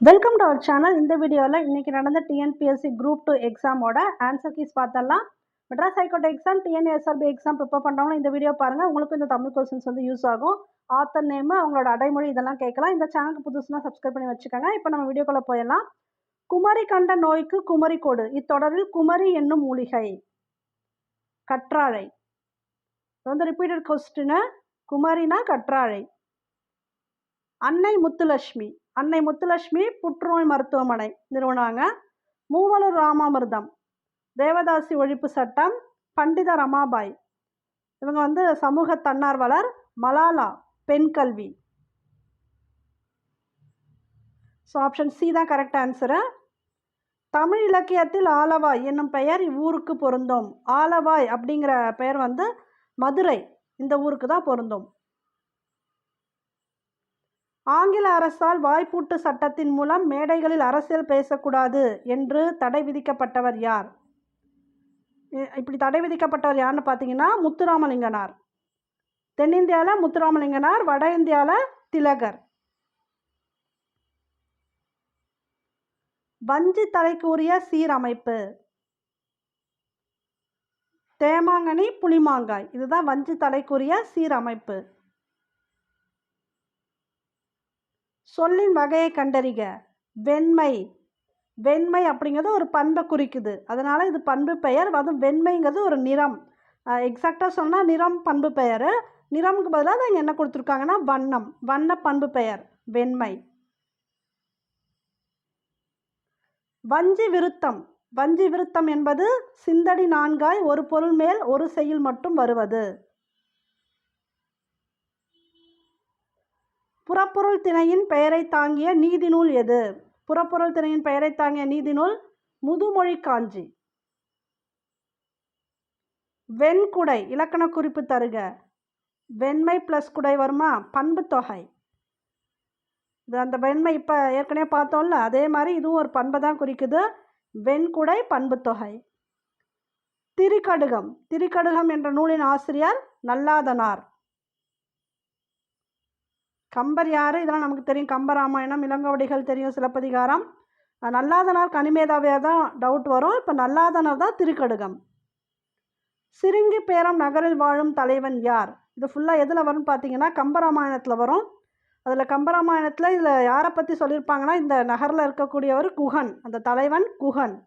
Welcome to our channel. இந்த வீடியோவில் இன்றைக்கி நடந்த டிஎன்பிஎஸ்சி குரூப் 2 எக்ஸாமோட ஆன்சர் கீஸ் பார்த்தலாம். Madras high court exam, TNSRB exam prepare பண்ணுறவங்க இந்த வீடியோ பாருங்கள். உங்களுக்கு இந்த தமிழ் கொஸ்டின்ஸ் வந்து யூஸ் ஆகும். ஆத்தர் நேமு, அவங்களோட அடைமொழி இதெல்லாம் கேட்கலாம். இந்த சேனலுக்கு புதுசுனா சப்ஸ்கிரைப் பண்ணி வச்சுக்கோங்க. இப்போ நம்ம வீடியோக்குள்ளே போயிடலாம். குமரி கண்ட நோய்க்கு குமரி கோடு. இத்தொடரில் குமரி என்னும் மூலிகை கற்றாழை. இது வந்து ரிப்பீட்டட் கொஸ்டின். குமரினா கற்றாழை. அன்னை முத்துலட்சுமி. அன்னை முத்துலட்சுமி புற்றுநோய் மருத்துவமனை நிறுவனாங்க. மூவலூர் ராமாமிர்தம். தேவதாசி ஒழிப்பு சட்டம். பண்டித ரமாபாய், இவங்க வந்து சமூக தன்னார்வலர். மலாலா, பெண் கல்வி. ஸோ ஆப்ஷன் சி தான் கரெக்ட் ஆன்சரு. தமிழ் இலக்கியத்தில் ஆலவாய் என்னும் பெயர் இவ்வூருக்கு பொருந்தும். ஆலவாய் அப்படிங்கிற பெயர் வந்து மதுரை, இந்த ஊருக்கு தான் பொருந்தும். ஆங்கில அரசால் வாய்ப்பூட்டு சட்டத்தின் மூலம் மேடைகளில் அரசியல் பேசக்கூடாது என்று தடை விதிக்கப்பட்டவர் யார்? இப்படி தடை விதிக்கப்பட்டவர் யாருன்னு பார்த்தீங்கன்னா முத்துராமலிங்கனார். தென்னிந்தியாவில் முத்துராமலிங்கனார், வட இந்தியாவில் திலகர். வஞ்சி தலைக்குரிய சீரமைப்பு. தேமாங்கனி, புளிமாங்காய், இதுதான் வஞ்சி தலைக்குரிய சீரமைப்பு. சொல்லின் வகையை கண்டறிக. வெண்மை. வெண்மை அப்படிங்கிறது ஒரு பண்பை குறிக்குது, அதனால் இது பண்பு பெயர். அதுவும் வெண்மைங்கிறது ஒரு நிறம். எக்ஸாக்டாக சொன்னால் நிறம் பண்பு பெயர். நிறமுக்கு பதிலாக இங்கே என்ன கொடுத்துருக்காங்கன்னா வண்ணம். வண்ண பண்பு பெயர் வெண்மை. வஞ்சி விருத்தம். வஞ்சி விருத்தம் என்பது சிந்தடி நான்காய் ஒரு பொருள் மேல் ஒரு செய்யுள் மட்டும் வருவது. புறப்பொருள் திணையின் பெயரை தாங்கிய நீதிநூல் எது? புறப்பொருள் திணையின் பெயரை தாங்கிய நீதிநூல் முதுமொழி காஞ்சி. வெண்குடை. இலக்கண குறிப்பு தருக. வெண்மை ப்ளஸ் குடை வருமா? பண்பு தொகை. இது அந்த வெண்மை இப்போ ஏற்கனவே பார்த்தோம்ல, அதே மாதிரி இதுவும் ஒரு பண்பை தான் குறிக்குது. வெண்குடை பண்பு தொகை. திரிகடுகம். திரிகடுகம் என்ற நூலின் ஆசிரியர் நல்லாதனார். கம்பர் யார்? இதெல்லாம் நமக்கு தெரியும். கம்பராமாயணம், இளங்கோவடிகள் தெரியும், சிலப்பதிகாரம். நல்லாதனார் கனிமேதாவியாக தான் டவுட் வரும். இப்போ நல்லாதனார் தான் திரிகடுகம். சிறுங்கி பேரம் நகரில் வாழும் தலைவன் யார்? இது ஃபுல்லாக எதில் வரும்னு பார்த்தீங்கன்னா கம்பராமாயணத்தில் வரும். அதில் கம்பராமாயணத்தில் இதில் யாரை பற்றி சொல்லியிருப்பாங்கன்னா இந்த நகரில் இருக்கக்கூடியவர் குகன், அந்த தலைவன் குகன்.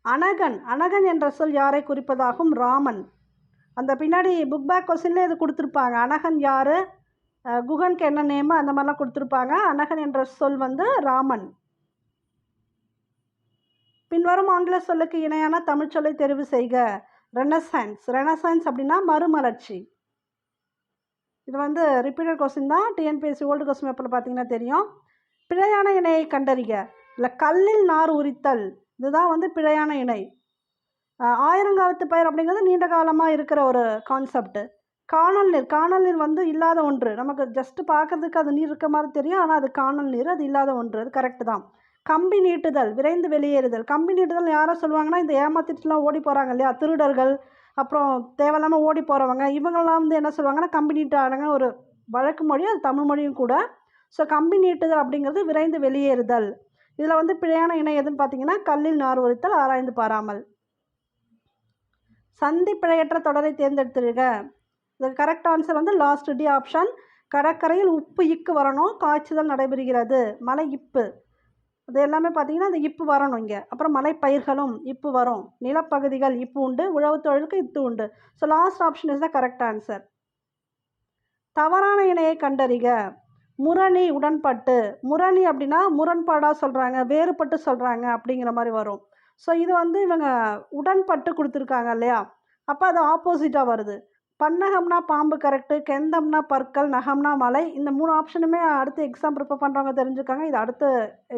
அனகன். அனகன் என்ற சொல் யாரை குறிப்பதாகும்? ராமன். அந்த பின்னாடி புக் பேக் கொஸ்டின்ல இது கொடுத்துருப்பாங்க. அனகன் யார், குகனுக்கு என்ன நேமு, அந்த மாதிரிலாம் கொடுத்துருப்பாங்க. அனகன் என்ற சொல் வந்து ராமன். பின்வரும் ஆங்கில சொல்லுக்கு இணையான தமிழ் சொல்லை தெரிவு செய்க. ரெனசான்ஸ். ரெனசான்ஸ் அப்படின்னா மறுமலர்ச்சி. இது வந்து ரிப்பீட்டட் கொஸ்டின் தான். டிஎன்பிஎஸ்சி ஓல்டு கொஸ்டின் பேப்பரில் பார்த்தீங்கன்னா தெரியும். பிழையான இணையை கண்டறிக. இல்லை கல்லில் நார் உரித்தல், இதுதான் வந்து பிழையான இணை. ஆயிரங்காலத்து பயிர் அப்படிங்கிறது நீண்ட காலமாக இருக்கிற ஒரு கான்செப்ட். காணல் நீர். காணல் நீர் வந்து இல்லாத ஒன்று. நமக்கு ஜஸ்ட் பார்க்கறதுக்கு அது நீர் இருக்க மாதிரி தெரியும், ஆனால் அது காணல் நீர், அது இல்லாத ஒன்று. அது கரெக்டு தான். கம்பி நீட்டுதல், விரைந்து வெளியேறுதல். கம்பி நீட்டுதல் யாரை சொல்லுவாங்கன்னா இந்த ஏமாத்திட்டுலாம் ஓடி போகிறாங்க இல்லையா, திருடர்கள், அப்புறம் தேவையில்லாமல் ஓடி போகிறவங்க, இவங்கெல்லாம் வந்து என்ன சொல்லுவாங்கன்னா கம்பி நீட்டாடுங்க ஒரு வழக்கு மொழி, அது தமிழ் மொழியும் கூட. ஸோ கம்பி நீட்டுதல் அப்படிங்கிறது விரைந்து வெளியேறுதல். இதில் வந்து பிழையான இணை எதுன்னு பார்த்தீங்கன்னா கல்லில் நார் உரித்தல், ஆராய்ந்து பாராமல். சந்தி பிழையற்ற தொடரை தேர்ந்தெடுத்துருக. இதுக்கு கரெக்ட் ஆன்சர் வந்து லாஸ்ட் டி ஆப்ஷன். கடற்கரையில் உப்பு இக்கு வரணும், காய்ச்சுதல் நடைபெறுகிறது. மலை இப்பு, அது எல்லாமே பார்த்தீங்கன்னா அந்த இப்பு வரணும் இங்கே. அப்புறம் மலை பயிர்களும் இப்பு வரும். நிலப்பகுதிகள் இப்பு உண்டு, உழவு தொழிலுக்கு இத்து உண்டு. So last option is the correct answer. தவறான இணையை கண்டறிக. முரணி, உடன்பட்டு. முரணி அப்படின்னா முரண்பாடாக சொல்கிறாங்க, வேறுபட்டு சொல்கிறாங்க அப்படிங்கிற மாதிரி வரும். ஸோ இது வந்து இவங்க உடன்பட்டு கொடுத்துருக்காங்க இல்லையா, அப்போ அது ஆப்போசிட்டாக வருது. பன்னகம்னா பாம்பு கரெக்டு, கெந்தம்னா பற்கள், நகம்னா மலை. இந்த 3 ஆப்ஷனுமே அடுத்து எக்ஸாம் ப்ரிப்பேர் பண்ணுறவங்க தெரிஞ்சுக்காங்க. இது அடுத்த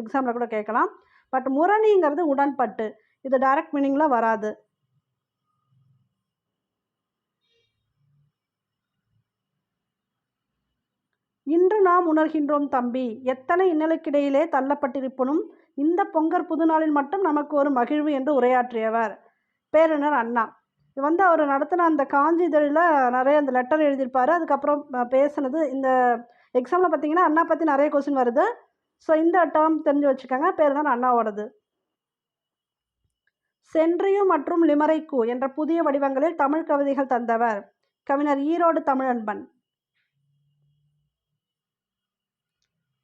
எக்ஸாமில் கூட கேட்கலாம். பட் முரணிங்கிறது உடன்பட்டு, இது டைரக்ட் மீனிங்கில் வராது. இன்று நாம் உணர்கின்றோம் தம்பி, எத்தனை இன்னலுக்கிடையிலே தள்ளப்பட்டிருப்பனும் இந்த பொங்கற் புதுநாளில் மட்டும் நமக்கு ஒரு மகிழ்வு என்று உரையாற்றியவர் பேரறிஞர் அண்ணா. இது வந்து அவர் நடத்தின அந்த காஞ்சி இதழில் நிறைய அந்த லெட்டர் எழுதியிருப்பார். அதுக்கப்புறம் பேசுனது இந்த எக்ஸாமில் பார்த்தீங்கன்னா அண்ணா பற்றி நிறைய கொஸ்டின் வருது. ஸோ இந்த டேர்ம் தெரிஞ்சு வச்சுக்கோங்க. பேர் தான் அண்ணாவோடது. சென்ட்ரியூ மற்றும் லிமரைக்கு என்ற புதிய வடிவங்களில் தமிழ் கவிதைகள் தந்தவர் கவிஞர் ஈரோடு தமிழன்பன்.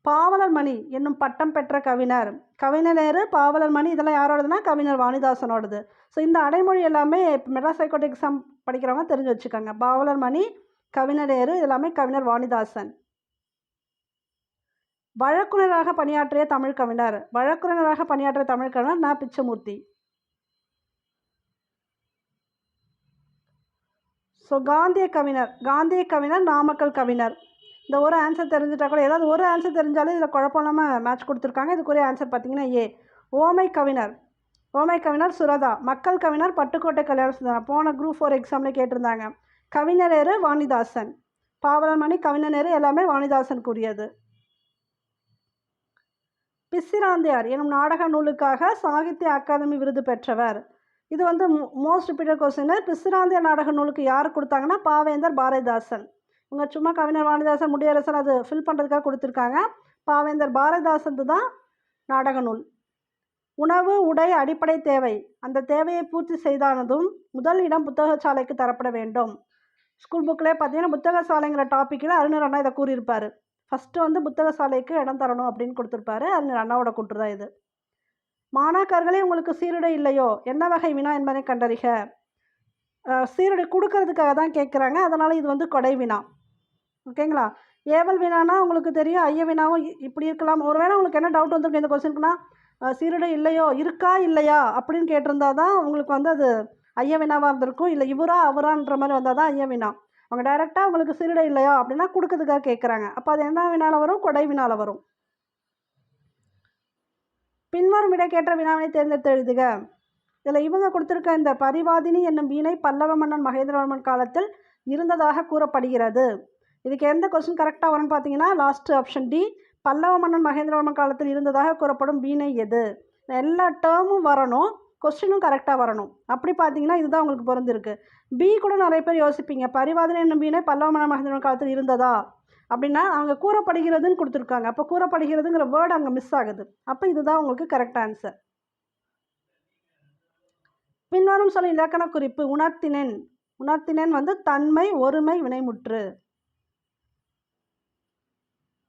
பாவலர் மணி என்னும் பட்டம் பெற்ற கவிஞர் கவிஞரேறு, பாவலர் மணி இதெல்லாம் யாரோடதுன்னா கவிஞர் வாணிதாசனோடது. ஸோ இந்த அடைமொழி எல்லாமே மெட்ராஸ் ஹைகோர்ட் எக்ஸாம் படிக்கிறவங்க தெரிஞ்சு வச்சுக்கோங்க. பாவலர் மணி, கவிஞரேறு எல்லாமே கவிஞர் வாணிதாசன். வழக்குனராக பணியாற்றிய தமிழ் கவிஞர் ந. பிச்சமூர்த்தி. ஸோ காந்திய கவிஞர் நாமக்கல் கவிஞர். இந்த ஒரு ஆன்சர் தெரிஞ்சுட்டா கூட, ஏதாவது ஒரு ஆன்சர் தெரிஞ்சாலே இதில் குழப்பம் இல்லாமல் மேட்ச் கொடுத்துருக்காங்க. இதுக்குரிய ஆன்சர் பார்த்தீங்கன்னா ஏ. ஓமை கவிஞர் சுரதா. மக்கள் கவிஞர் பட்டுக்கோட்டை கல்யாண சுந்தரம். போன குரூப் 4 எக்ஸாமில் கேட்டிருந்தாங்க. கவிஞரேறு வாணிதாசன். பாவலர் மணி, கவிஞரேறு எல்லாமே வாணிதாசனுக்குரியது. பிசிராந்தையார் எனும் நாடக நூலுக்காக சாகித்ய அகாதமி விருது பெற்றவர். இது வந்து மோஸ்ட் ரிப்பீட்டட் கொஸ்டின். பிசிராந்தையார் நாடக நூலுக்கு யார் கொடுத்தாங்கன்னா பாவேந்தர் பாரதிதாசன். இவங்க சும்மா கவிஞர் வாணிதாசன், முடியரசன் அது ஃபில் பண்ணுறதுக்காக கொடுத்துருக்காங்க. பாவேந்தர் பாரதிதாசன் தான் நாடக நூல். உணவு, உடை அடிப்படை தேவை. அந்த தேவையை பூர்த்தி செய்தானதும் முதல் இடம் புத்தகசாலைக்கு தரப்பட வேண்டும். ஸ்கூல் புக்கில் பார்த்தீங்கன்னா புத்தகசாலைங்கிற டாப்பிக்கில் அறிஞர் அண்ணா இதை கூறியிருப்பார். ஃபஸ்ட்டு வந்து புத்தகசாலைக்கு இடம் தரணும் அப்படின்னு கொடுத்துருப்பாரு. அறிஞர் அண்ணாவோட கூற்று தான் இது. மாணாக்கர்களே உங்களுக்கு சீருடை இல்லையோ, என்ன வகை வினா என்பதை கண்டறிக. சீருடை கொடுக்கறதுக்காக தான் கேட்குறாங்க. அதனால் இது வந்து கொடை வினா. ஓகேங்களா? ஏவல் வினானா உங்களுக்கு தெரியும். ஐய வினாவும் இப்படி இருக்கலாம். ஒருவேளை உங்களுக்கு என்ன டவுட் வந்துருக்கு இந்த கொஸ்டினுக்குன்னா, சீருடை இல்லையோ, இருக்கா இல்லையா அப்படின்னு கேட்டிருந்தா தான் உங்களுக்கு வந்து அது ஐய வினாவாக இருந்திருக்கும். இல்லை இவரா அவரான்ற மாதிரி வந்தால் தான் ஐய வினா. அவங்க டைரெக்டாக உங்களுக்கு சீருடை இல்லையா அப்படின்னா கொடுக்கறதுக்காக கேட்குறாங்க. அப்போ அது என்ன வினால வரும்? கொடை வினால வரும். பின்வரும் விடைக்கேற்ற வினாவினை தேர்ந்தெடுத்து எழுதுக. இதில் இவங்க கொடுத்துருக்க இந்த பரிவாதினி என்னும் வீணை பல்லவ மன்னன் மகேந்திரவர்மன் காலத்தில் இருந்ததாக கூறப்படுகிறது. இதுக்கு எந்த கொஸ்டின் கரெக்டாக வரும்னு பார்த்தீங்கன்னா லாஸ்ட் ஆப்ஷன் டி. பல்லவ மன்னன் மகேந்திரவர்மன் காலத்தில் இருந்ததாக கூறப்படும் வீணை எது? எல்லா டேர்மும் வரணும், கொஸ்டினும் கரெக்டாக வரணும். அப்படி பார்த்தீங்கன்னா இதுதான் உங்களுக்கு பொருந்திருக்கு. பி கூட நிறைய பேர் யோசிப்பீங்க, பரிவாதினி என்னும் வீணை பல்லவ மன்னன் மகேந்திரவர்மன் காலத்தில் இருந்ததா அப்படின்னா அவங்க கூறப்படுகிறதுன்னு கொடுத்துருக்காங்க. அப்போ கூறப்படுகிறதுங்கிற வேர்டு அங்கே மிஸ் ஆகுது. அப்போ இதுதான் உங்களுக்கு கரெக்ட் ஆன்சர். பின்வரும் சொல்ல இலக்கண குறிப்பு. உணர்த்தினேன் வந்து தன்மை, ஒருமை, வினைமுற்று.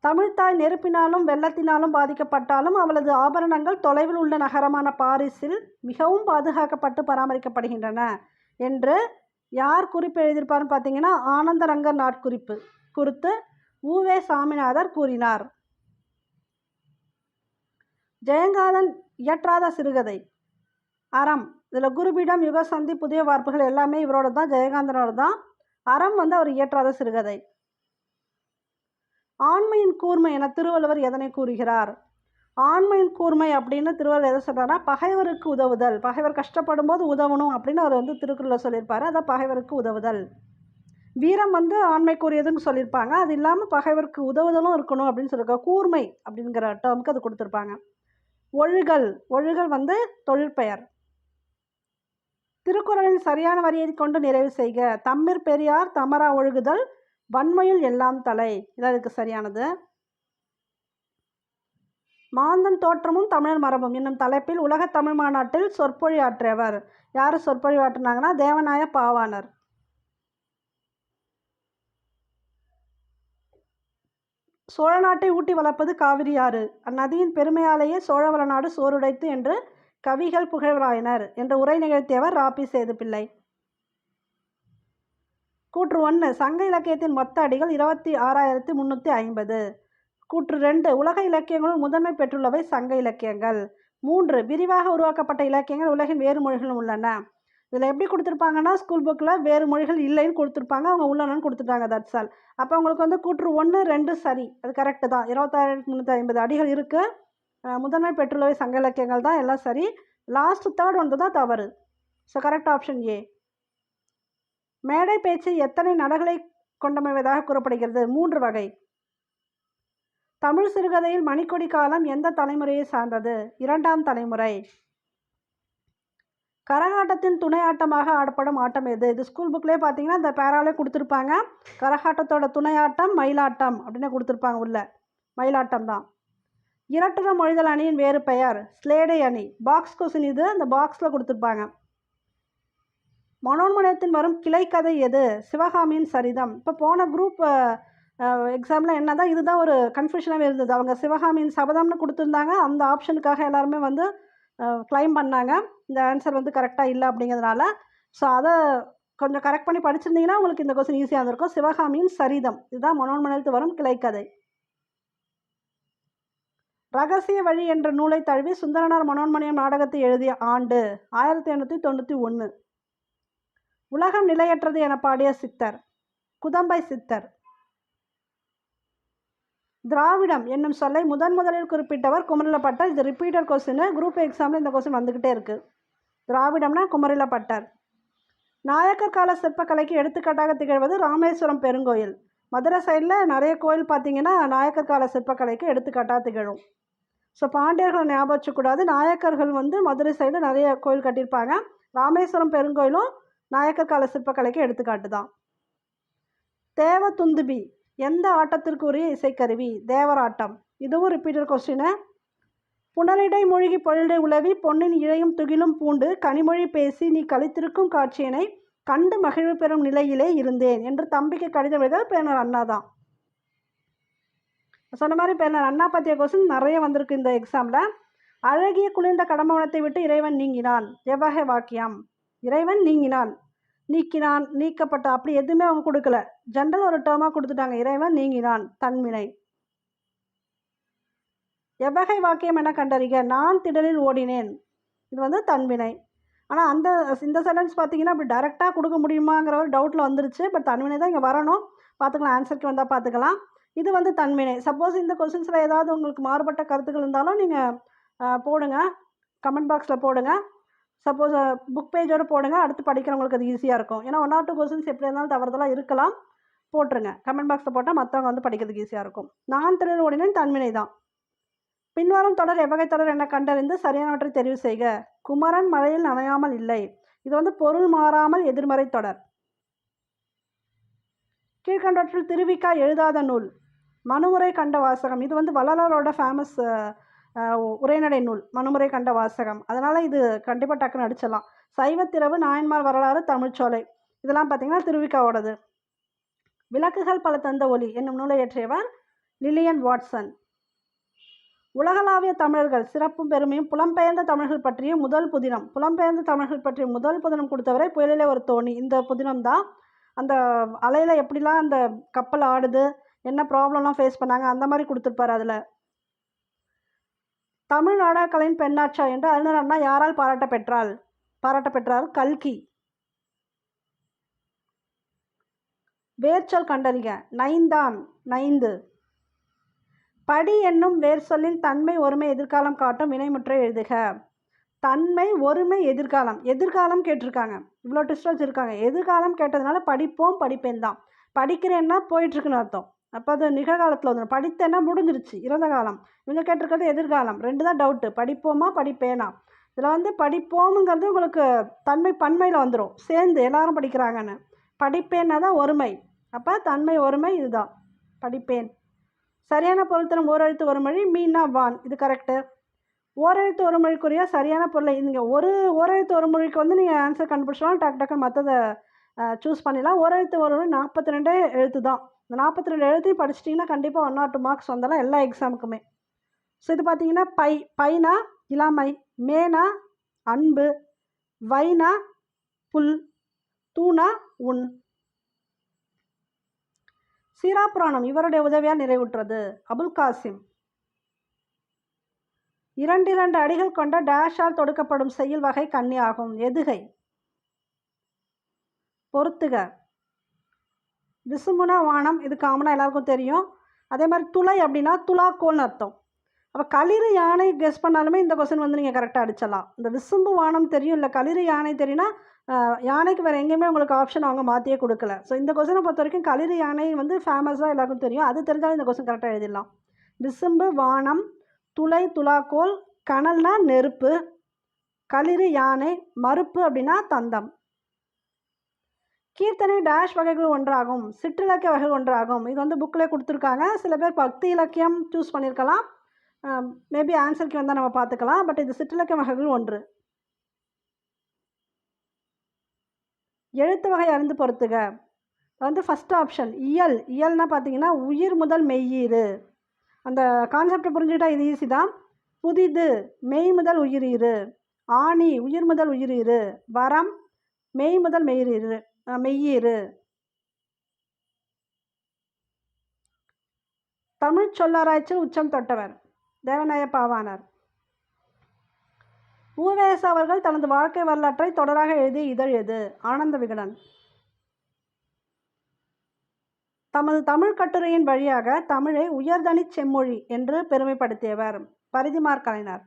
தமிழ்த்தாய் நெருப்பினாலும் வெள்ளத்தினாலும் பாதிக்கப்பட்டாலும் அவளது ஆபரணங்கள் தொலைவில் உள்ள நகரமான பாரிஸில் மிகவும் பாதுகாக்கப்பட்டு பராமரிக்கப்படுகின்றன என்று யார் குறிப்பு எழுதியிருப்பார்னு பார்த்தீங்கன்னா ஆனந்தரங்கர் நாட்குறிப்பு குறித்து உவே சாமிநாதர் கூறினார். ஜெயகாந்தன் இயற்றாத சிறுகதை அறம். இதில் குருபீடம், யுகசந்தி, புதிய வார்ப்புகள் எல்லாமே இவரோட தான், ஜெயகாந்தனோட தான். அறம் வந்து அவர் இயற்றாத சிறுகதை. ஆண்மையின் கூர்மை என திருவள்ளுவர் எதனை கூறுகிறார்? ஆண்மையின் கூர்மை அப்படின்னு திருவள்ளுவர் எதை சொல்கிறாருன்னா பகைவருக்கு உதவுதல். பகைவர் கஷ்டப்படும் போது உதவணும் அப்படின்னு அவர் வந்து திருக்குறளில் சொல்லியிருப்பார். அதான் பகைவருக்கு உதவுதல். வீரம் வந்து ஆண்மைக்குரியதுன்னு சொல்லியிருப்பாங்க. அது இல்லாமல் பகைவருக்கு உதவுதலும் இருக்கணும் அப்படின்னு சொல்லியிருக்காங்க. கூர்மை அப்படிங்கிற டேர்முக்கு அது கொடுத்துருப்பாங்க. ஒழுகல் வந்து தொழிற்பெயர். திருக்குறளின் சரியான வரியை கொண்டு நிறைவு செய்க. தம்மிற் பெரியார் தமரா ஒழுகுதல் வன்மையில் எல்லாம் தலை. இதான் இதுக்கு சரியானது. மாந்தன் தோற்றமும் தமிழர் மரபும் என்னும் தலைப்பில் உலக தமிழ் மாநாட்டில் சொற்பொழியாற்றியவர். யார் சொற்பொழிவாற்றினாங்கன்னா தேவநாய பாவாணர். சோழ நாட்டை ஊட்டி வளர்ப்பது காவிரி ஆறு. அந்நதியின் பெருமையாலேயே சோழவள நாடு சோறுடைத்து என்று கவிகள் புகழ்வாயினர் என்று உரை நிகழ்த்தியவர் ராபி சேதுப்பிள்ளை. கூற்று 1 சங்க இலக்கியத்தின் மொத்த அடிகள் 26,350. கூற்று 2 உலக இலக்கியங்களுள் முதன்மை பெற்றுள்ளவை சங்க இலக்கியங்கள். 3 விரிவாக உருவாக்கப்பட்ட இலக்கியங்கள் உலகின் வேறு மொழிகளும் உள்ளன. இதில் எப்படி கொடுத்துருப்பாங்கன்னா ஸ்கூல் புக்கில் வேறு மொழிகள் இல்லைன்னு கொடுத்துருப்பாங்க, அவங்க உள்ளனன்னு கொடுத்துட்டாங்க. That's all. அப்போ உங்களுக்கு வந்து கூற்று 1, 2 சரி, அது கரெக்டு தான். 26,350 அடிகள் இருக்குது. முதன்மை பெற்றுள்ளவை சங்க இலக்கியங்கள் தான், எல்லாம் சரி. லாஸ்ட் தேர்ட் வந்து தான் தவறு. So correct option A. மேடை பேச்சு எத்தனை நடைகளை கொண்டமைவதாக கூறப்படுகிறது? 3 வகை. தமிழ் சிறுகதையில் மணிக்கொடி காலம் எந்த தலைமுறையை சார்ந்தது? 2ஆம் தலைமுறை. கரகாட்டத்தின் துணை ஆட்டமாக ஆடப்படும் ஆட்டம் எது? இது ஸ்கூல் புக்லேயே பார்த்தீங்கன்னா இந்த பேராலே கொடுத்துருப்பாங்க. கரகாட்டத்தோட துணை ஆட்டம் மயிலாட்டம் அப்படின்னு கொடுத்துருப்பாங்க உள்ள. மயிலாட்டம் தான். இரட்டுற மொழிதல் அணியின் வேறு பெயர் ஸ்லேடை அணி. பாக்ஸ் கொஸ்டின் இது, இந்த பாக்ஸில் கொடுத்துருப்பாங்க. மனோன்மணியத்தின் வரும் கிளைக்கதை எது? சிவகாமியின் சரிதம். இப்போ போன குரூப் எக்ஸாமில் என்ன தான் இதுதான் ஒரு கன்ஃபியூஷனாகவே இருந்தது. அவங்க சிவகாமியின் சபதம்னு கொடுத்துருந்தாங்க. அந்த ஆப்ஷனுக்காக எல்லாருமே வந்து கிளைம் பண்ணாங்க. இந்த ஆன்சர் வந்து கரெக்டாக இல்லை அப்படிங்கிறதுனால. ஸோ அதை கொஞ்சம் கரெக்ட் பண்ணி படிச்சிருந்தீங்கன்னா உங்களுக்கு இந்த கொஸ்டின் ஈஸியாக இருந்திருக்கும். சிவகாமியின் சரிதம் இதுதான் மனோன்மணியத்தில் வரும் கிளைக்கதை. ரகசிய வழி என்ற நூலை தழுவி சுந்தரனார் மனோன்மணியம் நாடகத்தை எழுதிய ஆண்டு 1891. உலகம் நிலையற்றது என பாடிய சித்தர் குதம்பை சித்தர். திராவிடம் என்னும் சொல்லை முதலில் குறிப்பிட்டவர் குமரிலப்பட்டர். இது ரிப்பீட்டட் கொஸ்டின், குரூப் எக்ஸாமில் இந்த கொஸ்டின் வந்துக்கிட்டே இருக்குது. திராவிடம்னா குமரிலப்பட்டர். நாயக்கர் கால சிற்பக்கலைக்கு எடுத்துக்காட்டாக திகழ்வது ராமேஸ்வரம் பெருங்கோயில். மதுரை சைடில் நிறைய கோயில் பார்த்தீங்கன்னா நாயக்கர் கால சிற்பக்கலைக்கு எடுத்துக்காட்டாக திகழும். ஸோ பாண்டியர்களை ஞாபகம் வச்சக்கூடாது. நாயக்கர்கள் வந்து மதுரை சைடு நிறைய கோயில் கட்டியிருப்பாங்க. ராமேஸ்வரம் பெருங்கோயிலும் நாயக்கர் கால சிற்பக்கலைக்கு எடுத்துக்காட்டு தான். தேவதுந்துபி எந்த ஆட்டத்திற்கு உரிய இசைக்கருவி? தேவராட்டம். இதுவும் ரிப்பீட்டட் கொஸ்டின். புனலிடை மூழ்கி பொழிடை உலவி பொன்னின் இழையும் துகிலும் பூண்டு கனிமொழி பேசி நீ கழித்திருக்கும் காட்சியினை கண்டு மகிழ்வு பெறும் நிலையிலே இருந்தேன் என்று தம்பிக்கு கடிதம் எழுத பேனர் அண்ணா தான். சொன்ன மாதிரி பேனர் அண்ணா பற்றிய கொஸ்டின் நிறைய வந்திருக்கு இந்த எக்ஸாமில். அழகிய குளிர்ந்த கடம்பவனத்தை விட்டு இறைவன் நீங்கினான். எவ்வகை வாக்கியம்? இறைவன் நீங்கினான், நீக்கினான், நீக்கப்பட்ட அப்படி எதுவுமே அவங்க கொடுக்கல. ஜென்ரல் ஒரு டேர்மாக கொடுத்துட்டாங்க. இறைவன் நீங்கினான் தன்வினை. எவ்வகை வாக்கியம் என கண்டறிக? நான் திடலில் ஓடினேன். இது வந்து தன்வினை. ஆனால் இந்த சென்டென்ஸ் பார்த்தீங்கன்னா அப்படி டைரெக்டாக கொடுக்க முடியுமாங்கிற ஒரு டவுட்டில் வந்துருச்சு. பட் தன்வினை தான் இங்கே வரணும். பார்த்துக்கலாம், ஆன்சருக்கு வந்தால் பார்த்துக்கலாம். இது வந்து தன்வினை. சப்போஸ் இந்த கொஸ்டின்ஸில் ஏதாவது உங்களுக்கு மாறுபட்ட கருத்துக்கள் இருந்தாலும் நீங்கள் போடுங்க, கமெண்ட் பாக்ஸில் போடுங்க. சப்போஸ் புக் பேஜோடு போடுங்க, அடுத்து படிக்கிறவங்களுக்கு அது ஈஸியாக இருக்கும். ஏன்னா 1 or 2 கொஸ்டின்ஸ் எப்படி இருந்தாலும் தவறுதலாக இருக்கலாம். போட்டுருங்க, கமெண்ட் பாக்ஸில் போட்டால் மற்றவங்க வந்து படிக்கிறதுக்கு ஈஸியாக இருக்கும். நான் திடலில் ஓடினேன் தன்வினை தான். பின்வரும் தொடர் எவ்வகை தொடர் என கண்டறிந்து சரியானவற்றை தெரிவு செய்க. குமரன் மழையில் நனையாமல் இல்லை. இது வந்து பொருள் மாறாமல் எதிர்மறை தொடர். கீழ்கண்டவற்றில் திருவிக்கா எழுதாத நூல். மனுமுறை கண்ட வாசகம். இது வந்து வள்ளலாரோட ஃபேமஸ் உரைநடை நூல் மனுமுறை கண்ட வாசகம். அதனால் இது கண்டிப்பாக டக்குன்னு அடிச்சிடலாம். சைவத்திரவு, நாயன்மார் வரலாறு, தமிழ்ச்சோலை இதெல்லாம் பார்த்திங்கன்னா திருவிக்காவோடது. விளக்குகள் பல தந்த ஒலி என்னும் நூலை இயற்றியவர் லில்லியன் வாட்சன். உலகளாவிய தமிழர்கள் சிறப்பும் பெருமையும் புலம்பெயர்ந்த தமிழர்கள் பற்றிய முதல் புதினம். புலம்பெயர்ந்த தமிழர்கள் பற்றிய முதல் புதினம் கொடுத்தவரை புயலிலே ஒரு தோணி. இந்த புதினம் தான் அந்த அலையில் எப்படிலாம் அந்த கப்பல் ஆடுது, என்ன ப்ராப்ளம்லாம் ஃபேஸ் பண்ணாங்க, அந்த மாதிரி கொடுத்துருப்பார். அதில் தமிழ் நாடகக்கலையின் பெண்ணாட்சா என்று அறிஞர் அண்ணா யாரால் பாராட்ட பெற்றார்? கல்கி. வேர்ச்சொல் கண்டறிக. நைந்தான், நைந்து. படி என்னும் வேர் சொல்லின் தன்மை ஒருமை எதிர்காலம் காட்டும் வினைமுற்றை எழுதுக. தன்மை ஒருமை எதிர்காலம். எதிர்காலம் கேட்டிருக்காங்க, இவ்வளோ ட்விஸ்ட் வச்சுருக்காங்க. எதிர்காலம் கேட்டதுனால படிப்போம் படிப்பேன் தான். படிக்கிறேன்னா போயிட்டுருக்குன்னு அர்த்தம். அப்போ அது நிகழ்காலத்தில் வந்துடும். படித்தேன்னா முடிஞ்சிருச்சு, இறந்த காலம். இவங்க கேட்டிருக்கிறது எதிர்காலம். 2 தான் டவுட்டு, படிப்போமா படிப்பேனா. இதில் வந்து படிப்போமுங்கிறது உங்களுக்கு தன்மை பன்மையில் வந்துடும், சேர்ந்து எல்லாரும் படிக்கிறாங்கன்னு. படிப்பேன்னா தான் ஒருமை. அப்போ தன்மை ஒருமை இதுதான், படிப்பேன். சரியான பொருள் தரும் ஓரெழுத்து ஒரு மொழி. மீனா வான், இது கரெக்டு. ஓரெழுத்து ஒரு மொழிக்குரிய சரியான பொருளை நீங்கள் ஓரெழுத்து ஒரு மொழிக்கு வந்து நீங்கள் ஆன்சர் கண்டுபிடிச்சாலும் டக்குன்னு மற்றதை சூஸ் பண்ணிடலாம். ஓரெழுத்து ஒரு மொழி 42 எழுத்து தான். இந்த 42 எழுத்தையும் படிச்சிட்டிங்கன்னா கண்டிப்பாக 1 or 2 மார்க்ஸ் வந்தாலும் எல்லா எக்ஸாமுக்குமே. ஸோ இது பார்த்தீங்கன்னா பைனா இளமை, மேனா அன்பு, வைனா புல், தூணா உன். சீராப்புராணம் இவருடைய உதவியால் நிறைவுற்றது. அபுல் காசிம். 2 அடிகள் கொண்ட டேஷால் தொடுக்கப்படும் செய்யுள் வகை கன்னி ஆகும். எதுகை. பொறுத்துக. விசும்புனா வானம், இது காமனாக எல்லாருக்கும் தெரியும். அதே மாதிரி துளை அப்படின்னா துலாக்கோல்னு அர்த்தம். அப்போ களிறு யானை கெஸ் பண்ணாலுமே இந்த கொஸ்டின் வந்து நீங்கள் கரெக்டாக அடிச்சிடலாம். இந்த விசும்பு வானம் தெரியும், இல்லை களிறு யானை தெரியும்னா யானைக்கு வேறு எங்கேயுமே உங்களுக்கு ஆப்ஷன் அவங்க மாற்றியே கொடுக்கல. ஸோ இந்த கொஸ்டினை பொறுத்த வரைக்கும் களிறு யானை வந்து ஃபேமஸாக எல்லாருக்கும் தெரியும். அது தெரிஞ்சாலும் இந்த கொஸ்டின் கரெக்டாக எழுதிடலாம். விசும்பு வானம், துளை துலாக்கோல், கனல்னா நெருப்பு, களிறு யானை, மறுப்பு அப்படின்னா தந்தம். கீர்த்தனை டேஷ் வகைகள் ஒன்றாகும், சிற்றிலக்கிய வகைகள் ஒன்றாகும். இது வந்து புக்கில் கொடுத்துருக்காங்க. சில பேர் பக்தி இலக்கியம் சூஸ் பண்ணியிருக்கலாம். மேபி ஆன்சருக்கு வந்தால் நம்ம பார்த்துக்கலாம். பட் இது சிற்றிலக்கிய வகைகள் ஒன்று. எழுத்து வகை அறிந்து பொறுத்துக. வந்து ஃபஸ்ட் ஆப்ஷன் இயல். இயல்னா பார்த்தீங்கன்னா உயிர் முதல் மெய்யீறு. அந்த கான்செப்டை புரிஞ்சுக்கிட்டா இது ஈஸி தான். புதிது மெய் முதல் உயிரீறு. ஆணி உயிர் முதல் உயிரீறு. வரம் மெய் முதல் மெய்யீறு. தமிழ் சொல்லாராய்ச்சியில் உச்சம் தொட்டவர் தேவநாய பாவாணர். உ.வே.ச அவர்கள் தனது வாழ்க்கை வரலாற்றை தொடராக எழுதிய இதழ் எது? ஆனந்த விகடன். தமது தமிழ் கட்டுரையின் வழியாக தமிழை உயர்தனி செம்மொழி என்று பெருமைப்படுத்தியவர் பரிதிமாற் கலைஞர்.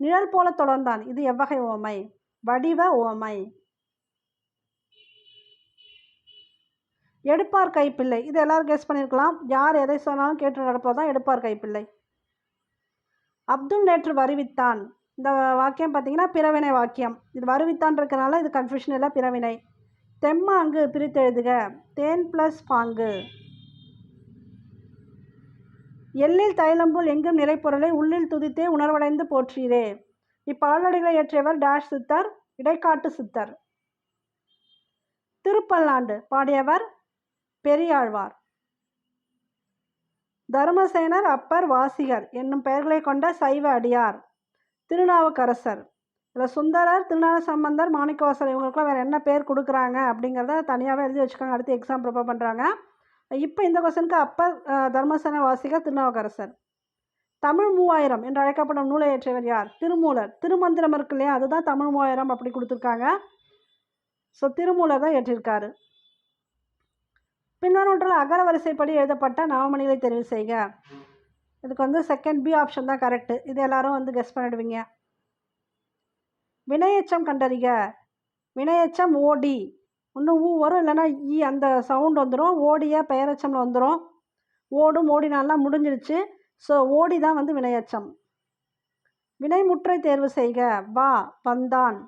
நிழல் போல தொடர்ந்தான். இது எவ்வகை உவமை? வடிவ உவமை. எடுப்பார் கைப்பிள்ளை. இது எல்லாரும் கெஸ் பண்ணியிருக்கலாம். யார் எதை சொன்னாலும் கேட்டு நடப்பதுதான் எடுப்பார் கைப்பிள்ளை. அப்துல் நேற்று வருவித்தான். இந்த வாக்கியம் பார்த்தீங்கன்னா பிறவினை வாக்கியம். இது வருவித்தான் இருக்கனால இது கன்ஃபியூஷன் இல்லை, பிறவினை. தெம்மாங்கு பிரித்தெழுதுக. தேன் ப்ளஸ் பாங்கு. எல்லில் தைலம்புல் எங்கும் நிறைப்பொருளை உள்ளில் துதித்தே உணர்வடைந்து போற்றீரே. இப்பாடல்களை இயற்றியவர் டேஷ் சித்தர், இடைக்காட்டு சித்தர். திருப்பல்லாண்டு பாடியவர் பெரியாழ்வார். தர்மசேனர், அப்பர், வாசிகர் என்னும் பெயர்களை கொண்ட சைவ அடியார் திருநாவுக்கரசர். இதில் சுந்தரர், திருஞான சம்பந்தர், மாணிக்கவாசகர் இவங்களுக்குலாம் வேறு என்ன பேர் கொடுக்குறாங்க அப்படிங்கிறத தனியாகவே எழுதி வச்சுக்கோங்க. அடுத்து எக்ஸாம் ப்ரிப்பேர் பண்ணுறாங்க. இப்போ இந்த கொஸ்டினுக்கு அப்பர், தர்மசேனர், வாசிகர், திருநாவுக்கரசர். தமிழ் 3000 என்று அழைக்கப்படும் நூலை இயற்றியவர் யார்? திருமூலர். திருமந்திரம் இருக்கு இல்லையா, அதுதான் தமிழ் 3000 அப்படி கொடுத்துருக்காங்க. ஸோ திருமூலர் தான் ஏற்றிருக்காரு. பின்வருவற்றில் அகர வரிசைப்படி எழுதப்பட்ட நவமணிகளை தெரிவு செய்க. இதுக்கு வந்து செகண்ட் பி ஆப்ஷன் தான் கரெக்டு. இது எல்லாரும் வந்து கெஸ் பண்ணிடுவீங்க. வினையெச்சம் கண்டறிக. வினையெச்சம் ஓடி. இன்னும் ஊ வரும், இல்லைன்னா ஈ அந்த சவுண்ட் வந்துடும். ஓடிய பெயரெச்சம்ல வந்துடும். ஓடும் ஓடினாலாம் முடிஞ்சிடுச்சு. ஸோ ஓடி தான் வந்து வினையெச்சம். வினைமுற்றை தேர்வு செய்க. வா, வந்தான்.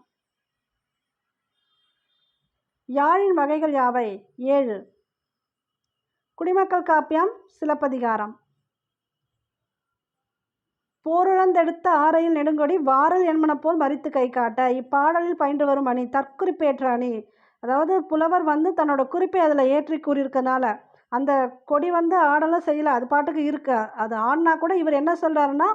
யாழின் வகைகள் யாவை? 7. குடிமக்கள் காப்பியம் சிலப்பதிகாரம். போருழந்தெடுத்த ஆரையில் நெடுங்கொடி வாரல் என்மன போல் மறித்து கை காட்ட. இப்பாடலில் பயின்று வரும் அணி தற்குறிப்பேற்ற அணி. அதாவது புலவர் வந்து தன்னோட குறிப்பை அதில் ஏற்றி கூறியிருக்கனால அந்த கொடி வந்து ஆடலாம் செய்யலை, அது பாட்டுக்கு இருக்கு. அது ஆடினா கூட இவர் என்ன சொல்கிறாருன்னா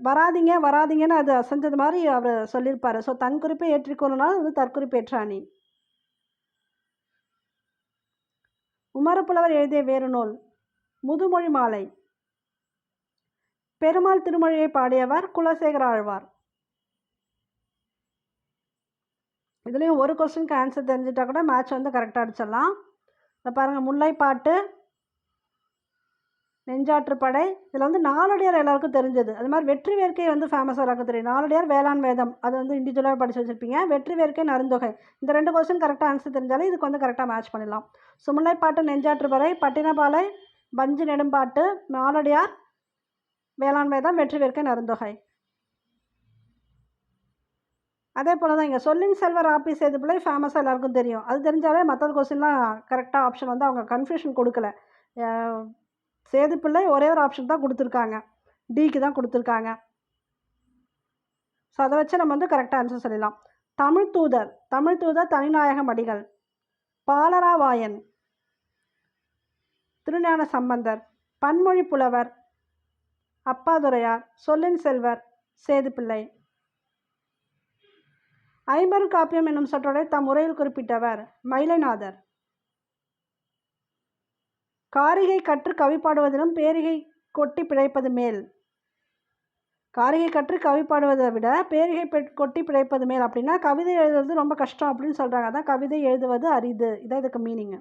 வராதிங்க வராதிங்கன்னு அது செஞ்சது மாதிரி அவர் சொல்லியிருப்பார். ஸோ தன் குறிப்பை ஏற்றி கூறினால அது தற்குறிப்பேற்ற அணி. உமரப்புலவர் எழுதிய வேறு நூல் முதுமொழி மாலை. பெருமாள் திருமொழியை பாடியவர் குலசேகர ஆழ்வார். இதுலேயும் ஒரு கொஸ்டினுக்கு ஆன்சர் தெரிஞ்சிட்டா கூட மேட்ச் வந்து கரெக்டாக அடிச்சிடலாம். இப்போ பாருங்கள், முல்லைப்பாட்டு, நெஞ்சாற்றுப்படை. இதில் வந்து நாலடியார் எல்லாருக்கும் தெரிஞ்சது. அது மாதிரி வெற்றி வேர்க்கை வந்து ஃபேமஸாக எல்லாருக்கும் தெரியும். நாலடியார் வேளாண் வேதம் அது வந்து இண்டிவிஜுவலாக படித்து வச்சுருப்பீங்க. வெற்றி வேர்க்கை நருந்தொகை. இந்த 2 கொஸ்டின் கரெக்டாக ஆன்சர் தெரிஞ்சாலே இதுக்கு வந்து கரெக்டாக மேட்ச் பண்ணிடலாம். ஸோ முல்லைப்பாட்டு, நெஞ்சாற்றுப்படை, பட்டினப்பாலை, பஞ்சு நெடும்பாட்டு, நாலடியார், வேளாண் வேதம், வெற்றி வேர்க்கை நருந்தொகை. அதே போல் தான் இங்கே சொல்லின் செல்வர் ஆப்பி சேதுப்பிள்ளை ஃபேமஸாக எல்லாருக்கும் தெரியும். அது தெரிஞ்சாலே மற்ற கொஸ்டின்லாம் கரெக்டாக ஆப்ஷன் வந்து அவங்க கன்ஃபியூஷன் கொடுக்கல. சேதுப்பிள்ளை ஒரே ஒரு ஆப்ஷன் தான் கொடுத்துருக்காங்க, டிக்கு தான் கொடுத்துருக்காங்க. ஸோ அதை வச்சு நம்ம வந்து கரெக்டாக ஆன்சர் சொல்லிடலாம். தமிழ் தூதர். தமிழ் தூதர் தனிநாயகம் அடிகள். பாலராவாயன், திருஞான சம்பந்தர். பன்மொழி புலவர் அப்பாதுரையார். சொல்லின் செல்வர் சேதுப்பிள்ளை. ஐம்பெரும் காப்பியம் என்னும் சொற்றொடரை தம் உரையில் குறிப்பிட்டவர் மயிலைநாதர். காரிகை கற்று கவி பாடுவதிலும் பேரிகை கொட்டி பிழைப்பது மேல். காரிகை கற்று கவி பாடுவதை விட பேரிகை கொட்டி பிழைப்பது மேல் அப்படின்னா கவிதை எழுதுவது ரொம்ப கஷ்டம் அப்படின்னு சொல்கிறாங்க. அதான் கவிதை எழுதுவது அரிது. இதான் இதுக்கு மீனிங்.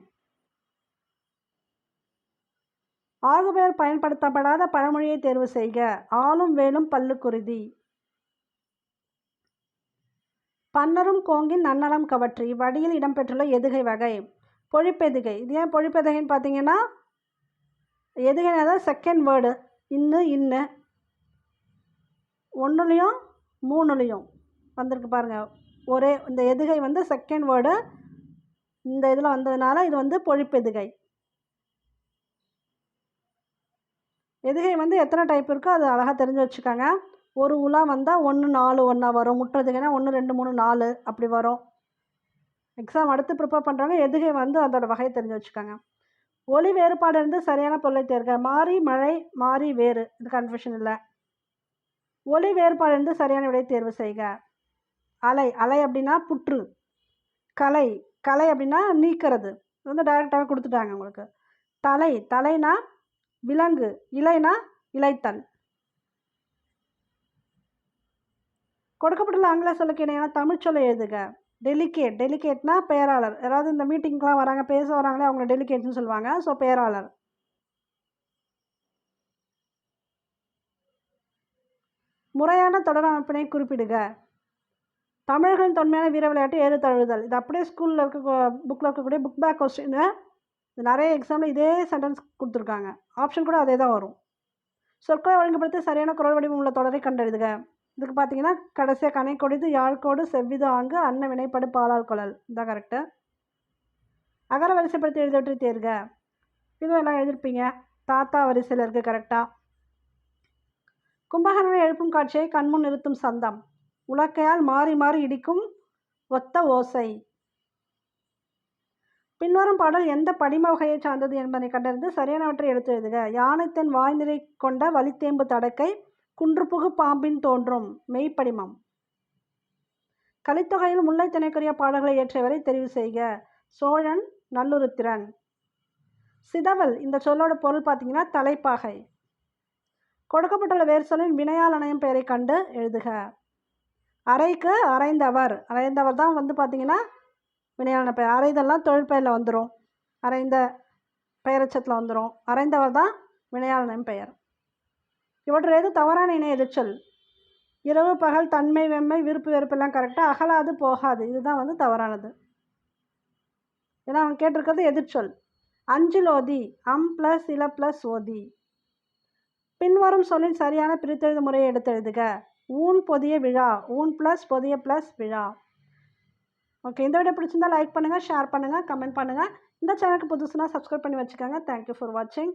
ஆகுபெயர் பயன்படுத்தப்படாத பழமொழியை தேர்வு செய்க. ஆளும் வேலும் பல்லுக்குருதி. பன்னரும் கோங்கின் நன்னலம் கவற்றி. வடியில் இடம்பெற்றுள்ள எதுகை வகை பொழிப்பெதுகை. இது ஏன் பொழிப்பெதுகைன்னு பார்த்தீங்கன்னா எதுகைனா தான் செகண்ட் வேர்டு. இன்னு இன்னு. 1லையும் 3லையும் வந்திருக்கு பாருங்கள். ஒரே இந்த எதுகை வந்து செகண்ட் வேர்டு இந்த இதில் வந்ததுனால இது வந்து பொழிப்பெதுகை. எதுகை வந்து எத்தனை டைப் இருக்கோ அது அழகாக தெரிஞ்சு வச்சுக்காங்க. ஒரு உலா வந்தால் 1 4 ஒன்றா வரும். முற்றெதுகைனா 1 2 3 4 அப்படி வரும். எக்ஸாம் அடுத்து ப்ரிப்பேர் பண்ணுறவங்க எதுகை வந்து அதோட வகையை தெரிஞ்சு வச்சுக்காங்க. ஒலி வேறுபாடு இருந்து சரியான பொருளை தேர்க. மாறி மழை, மாறி வேறு, இது கன்ஃபியூஷன் இல்லை. ஒலி வேறுபாடு இருந்து சரியான விடையை தேர்வு செய்க. அலை, அலை அப்படின்னா புற்று. கலை, கலை அப்படின்னா நீக்கிறது. இது வந்து டைரெக்டாகவே கொடுத்துட்டாங்க உங்களுக்கு. தலை, தலைனா விலங்கு. இலைனா இலைத்தல். கொடுக்கப்பட்டுள்ள ஆங்கில சொல்லுக்கு இணையான தமிழ் சொல்லை எழுதுக. டெலிகேட், டெலிகேட்னா பேராளர். யாராவது இந்த மீட்டிங்க்கெலாம் வராங்க, பேச வராங்களே அவங்கள டெலிகேட்னு சொல்லுவாங்க. ஸோ பேராளர். முறையான தொடர் அமைப்பினை குறிப்பிடுக. தமிழர்களின் தொன்மையான வீர விளையாட்டு ஏறு தழுவுதல். இது அப்படியே ஸ்கூலில் இருக்க புக்கில் இருக்கக்கூடிய புக் பேக் கொஸ்டின். இது நிறைய எக்ஸாமில் இதே சென்டென்ஸ் கொடுத்துருக்காங்க. ஆப்ஷன் கூட அதே தான் வரும். சொற்களை ஒழுங்குபடுத்தி சரியான குரல் வடிவம் உள்ள தொடரை கண்டெழுதுக. இதுக்கு பார்த்தீங்கன்னா கடைசியாக கனை கொடிது யாழ்கோடு செவ்விது ஆங்கு அன்ன வினைப்படு பாலால் குழல், இதுதான் கரெக்டு. அகர வரிசைப்படுத்தி எழுதிவிட்டு தேர்க. இதுவும் எல்லாம் எழுதிருப்பீங்க. தாத்தா வரிசையில் இருக்குது கரெக்டாக. கும்பகர்ணனை எழுப்பும் காட்சியை கண்முன் நிறுத்தும் சந்தம். உலக்கையால் மாறி மாறி இடிக்கும் ஒத்த ஓசை. பின்வரும் பாடல் எந்த படிம வகையை சார்ந்தது என்பதை கண்டறிந்து சரியானவற்றை எடுத்து எழுதுக. யானைத்தன் வாய் நிறை கொண்ட வலித்தேம்பு தடக்கை குன்றுபுகு பாம்பின் தோன்றும் மெய்ப்படிமம். கலித்தொகையில் முல்லை திணைக்குரிய பாடல்களை ஏற்றியவரை தெரிவு செய்க. சோழன், நல்லுருத்திரன். சிதவல், இந்த சொல்லோட பொருள் பார்த்தீங்கன்னா தலைப்பாகை. கொடுக்கப்பட்டுள்ள வேறு சொல்லின் வினையால் அணையும் பெயரை கண்டு எழுதுக. அரைக்கு அரைந்தவர், அரைந்தவர் தான் வந்து பார்த்தீங்கன்னா வினையான பெயர். அரைதெல்லாம் தொழிற்பெயரில் வந்துடும். அரைந்த பெயரச்சத்தில் வந்துடும். அரைந்தவர் தான் வினையாளனின் பெயர். இவற்றில் எது தவறான இணை எதிர்ச்சொல்? இரவு பகல் தன்மை வெம்மை விருப்பு வெறுப்பெல்லாம் கரெக்டாக. அகலாது போகாது, இதுதான் வந்து தவறானது. ஏன்னா அவங்க கேட்டிருக்கிறது எதிர்ச்சொல். அஞ்சில் ஓதி, அம் ப்ளஸ் இல ப்ளஸ் ஓதி. பின்வரும் சொல்லின் சரியான பிரித்தெழுது முறையை எடுத்து எழுதுக. ஊன் பொதிய விழா, ஊன் ப்ளஸ் பொதிய ப்ளஸ் விழா. ஓகே, இந்த வீடியோ பிடிச்சிருந்தால் லைக் பண்ணுங்கள், ஷேர் பண்ணுங்கள், கமெண்ட் பண்ணுங்கள். இந்த சேனலுக்கு புதுசுனா சப்ஸ்கிரைப் பண்ணி வச்சுக்கோங்க. தேங்க்யூ ஃபார் வாட்சிங்.